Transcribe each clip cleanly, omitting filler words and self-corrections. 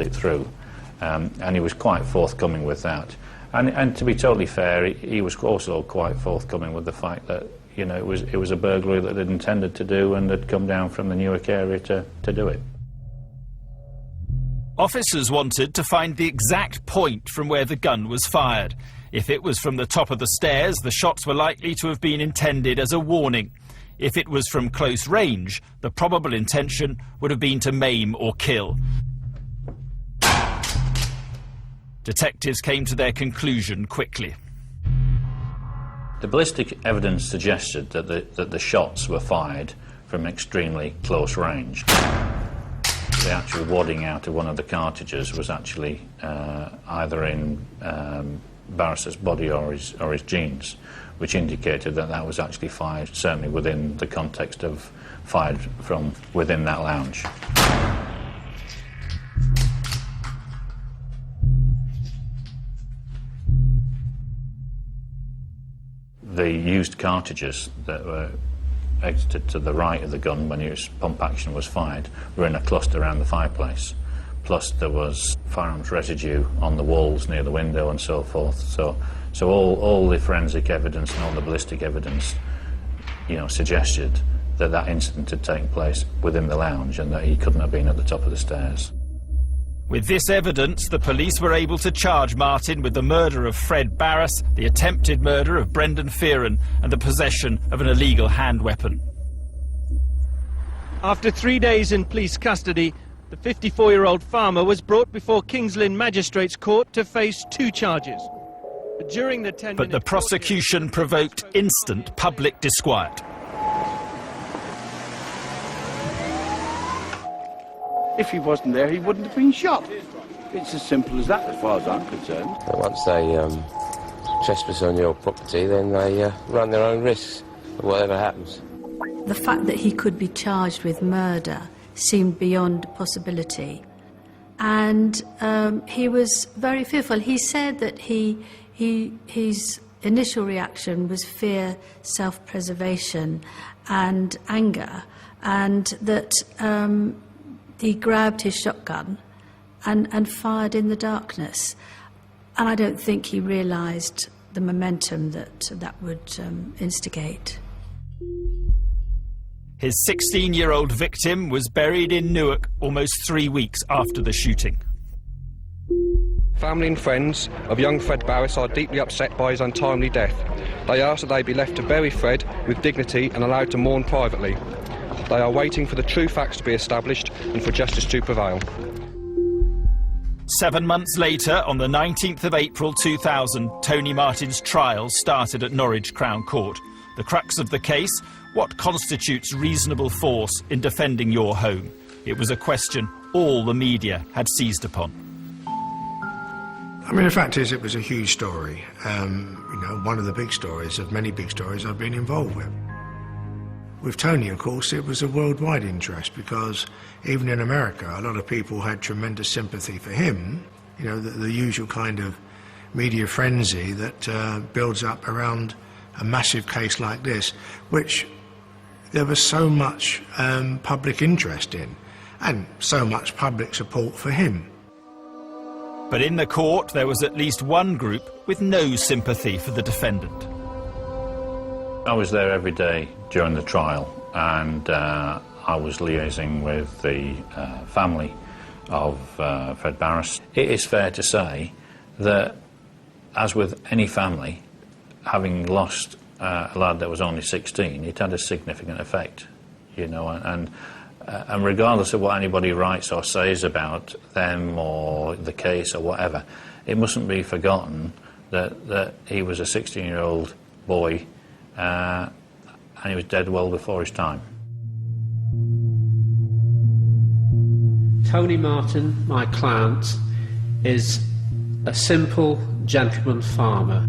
it through, and he was quite forthcoming with that. And to be totally fair, he was also quite forthcoming with the fact that, you know, it was a burglary that they'd intended to do and had come down from the Newark area to do it. Officers wanted to find the exact point from where the gun was fired. If it was from the top of the stairs, the shots were likely to have been intended as a warning. If it was from close range, the probable intention would have been to maim or kill. Detectives came to their conclusion quickly. The ballistic evidence suggested that the shots were fired from extremely close range. The actual wadding out of one of the cartridges was actually either in Barris's body or his jeans, which indicated that that was actually fired certainly within the context of fired from within that lounge. The used cartridges that were exited to the right of the gun when its pump action was fired were in a cluster around the fireplace. Plus there was firearms residue on the walls near the window and so forth. So all the forensic evidence and all the ballistic evidence, you know, suggested that that incident had taken place within the lounge and that he couldn't have been at the top of the stairs. With this evidence, the police were able to charge Martin with the murder of Fred Barris, the attempted murder of Brendan Fearon, and the possession of an illegal hand weapon. After 3 days in police custody, the 54-year-old farmer was brought before Kings Lynn Magistrates Court to face 2 charges. During the 10-minute But the prosecution provoked instant public disquiet. If he wasn't there, he wouldn't have been shot. It's as simple as that, as far as I'm concerned. Once they trespass on your property, then they run their own risks, whatever happens. The fact that he could be charged with murder seemed beyond possibility. And he was very fearful. He said that his initial reaction was fear, self-preservation and anger, and that he grabbed his shotgun and fired in the darkness. And I don't think he realised the momentum that would instigate. His 16-year-old victim was buried in Newark almost 3 weeks after the shooting. Family and friends of young Fred Barris are deeply upset by his untimely death. They ask that they be left to bury Fred with dignity and allowed to mourn privately. They are waiting for the true facts to be established and for justice to prevail. 7 months later, on the 19th of April 2000, Tony Martin's trial started at Norwich Crown Court. The crux of the case: what constitutes reasonable force in defending your home? It was a question all the media had seized upon. I mean, the fact is, it was a huge story. You know, one of the big stories of many big stories I've been involved with. With Tony, of course, it was a worldwide interest because even in America, a lot of people had tremendous sympathy for him. You know, the usual kind of media frenzy that builds up around a massive case like this, which there was so much public interest in and so much public support for him. But in the court, there was at least one group with no sympathy for the defendant. I was there every day during the trial, and I was liaising with the family of Fred Barris. It is fair to say that, as with any family, having lost a lad that was only 16, it had a significant effect, you know, and regardless of what anybody writes or says about them or the case or whatever, it mustn't be forgotten that he was a 16-year-old boy and he was dead well before his time. Tony Martin, my client, is a simple gentleman farmer.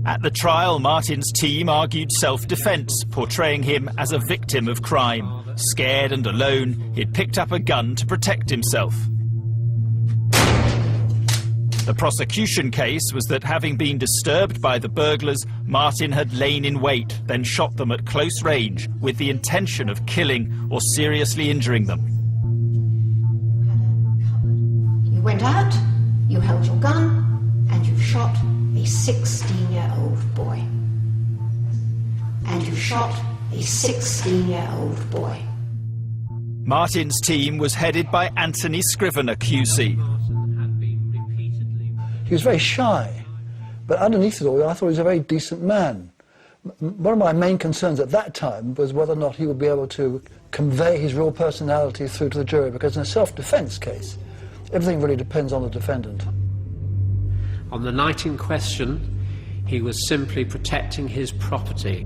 At the trial, Martin's team argued self-defence, portraying him as a victim of crime. Scared and alone, he'd picked up a gun to protect himself. The prosecution case was that, having been disturbed by the burglars, Martin had lain in wait, then shot them at close range with the intention of killing or seriously injuring them. went out, you held your gun, and you shot a 16-year-old boy. And you shot a 16-year-old boy. Martin's team was headed by Anthony Scrivener QC. He was very shy, but underneath it all, I thought he was a very decent man. One of my main concerns at that time was whether or not he would be able to convey his real personality through to the jury, because in a self-defence case, everything really depends on the defendant. On the night in question, he was simply protecting his property.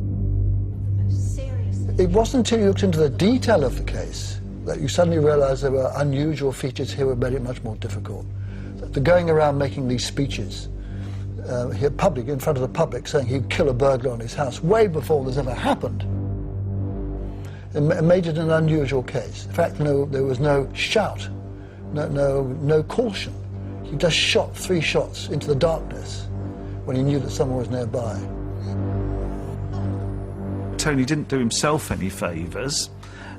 It wasn't until you looked into the detail of the case that you suddenly realised there were unusual features here that made it much more difficult. The going around making these speeches here in front of the public, saying he'd kill a burglar on his house way before this ever happened, it made it an unusual case. In fact, there was no shout, no caution. He just shot 3 shots into the darkness when he knew that someone was nearby. Tony didn't do himself any favours,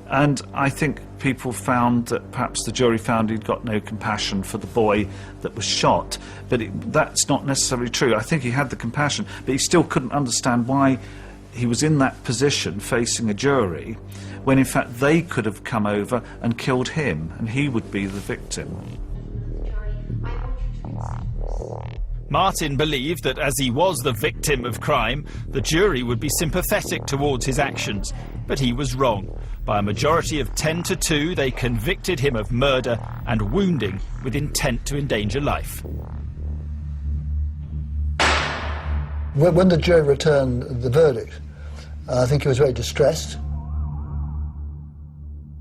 and I think people found that perhaps the jury found he'd got no compassion for the boy that was shot, but that's not necessarily true. I think he had the compassion, but he still couldn't understand why he was in that position facing a jury when in fact they could have come over and killed him and he would be the victim. Martin believed that as he was the victim of crime, the jury would be sympathetic towards his actions, but he was wrong. By a majority of 10-2, they convicted him of murder and wounding with intent to endanger life. When the jury returned the verdict, I think he was very distressed.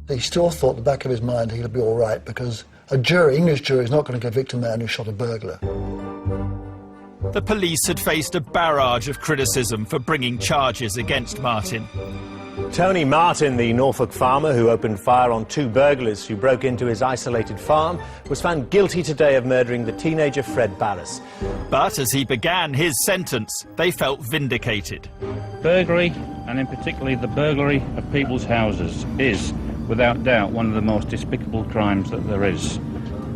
He still thought in the back of his mind he'd be all right, because a jury, English jury, is not going to convict a man who shot a burglar. The police had faced a barrage of criticism for bringing charges against Martin. Tony Martin, the Norfolk farmer who opened fire on 2 burglars who broke into his isolated farm, was found guilty today of murdering the teenager Fred Barris. But as he began his sentence, they felt vindicated. Burglary, and in particular the burglary of people's houses, is, without doubt, one of the most despicable crimes that there is.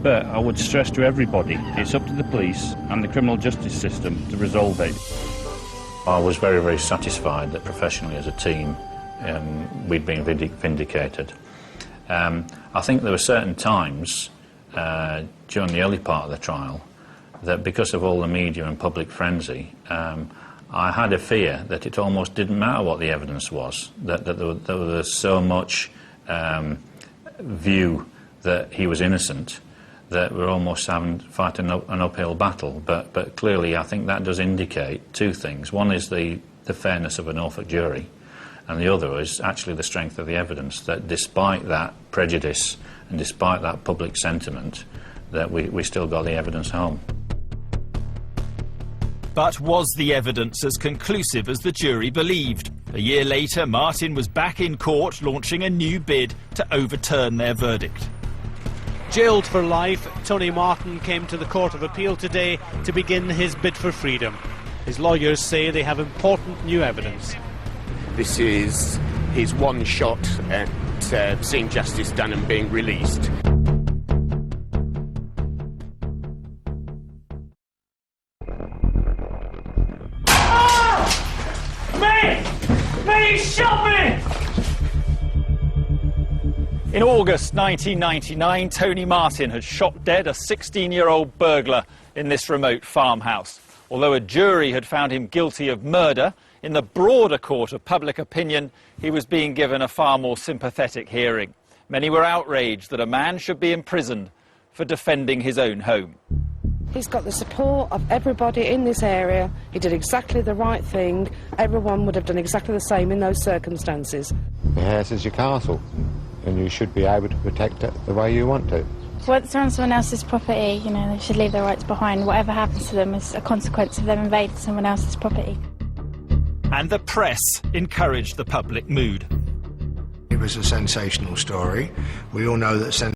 But I would stress to everybody, it's up to the police and the criminal justice system to resolve it. I was very, very satisfied that professionally as a team we'd been vindicated. I think there were certain times during the early part of the trial that because of all the media and public frenzy, I had a fear that it almost didn't matter what the evidence was, that there was so much view that he was innocent that we're almost fighting an uphill battle. But clearly I think that does indicate 2 things. One is the fairness of a Norfolk jury, and the other is actually the strength of the evidence, that despite that prejudice and despite that public sentiment, that we still got the evidence home. But was the evidence as conclusive as the jury believed? A year later, Martin was back in court launching a new bid to overturn their verdict. Jailed for life, Tony Martin came to the Court of Appeal today to begin his bid for freedom. His lawyers say they have important new evidence. This is his one shot at seeing justice done and being released. Me! Shot me! In August 1999, Tony Martin had shot dead a 16-year-old burglar in this remote farmhouse. Although a jury had found him guilty of murder, in the broader court of public opinion, he was being given a far more sympathetic hearing. Many were outraged that a man should be imprisoned for defending his own home. He's got the support of everybody in this area. He did exactly the right thing. Everyone would have done exactly the same in those circumstances. The house is your castle, and you should be able to protect it the way you want to. Once they're on someone else's property, you know, they should leave their rights behind. Whatever happens to them is a consequence of them invading someone else's property. And the press encouraged the public mood. It was a sensational story. We all know that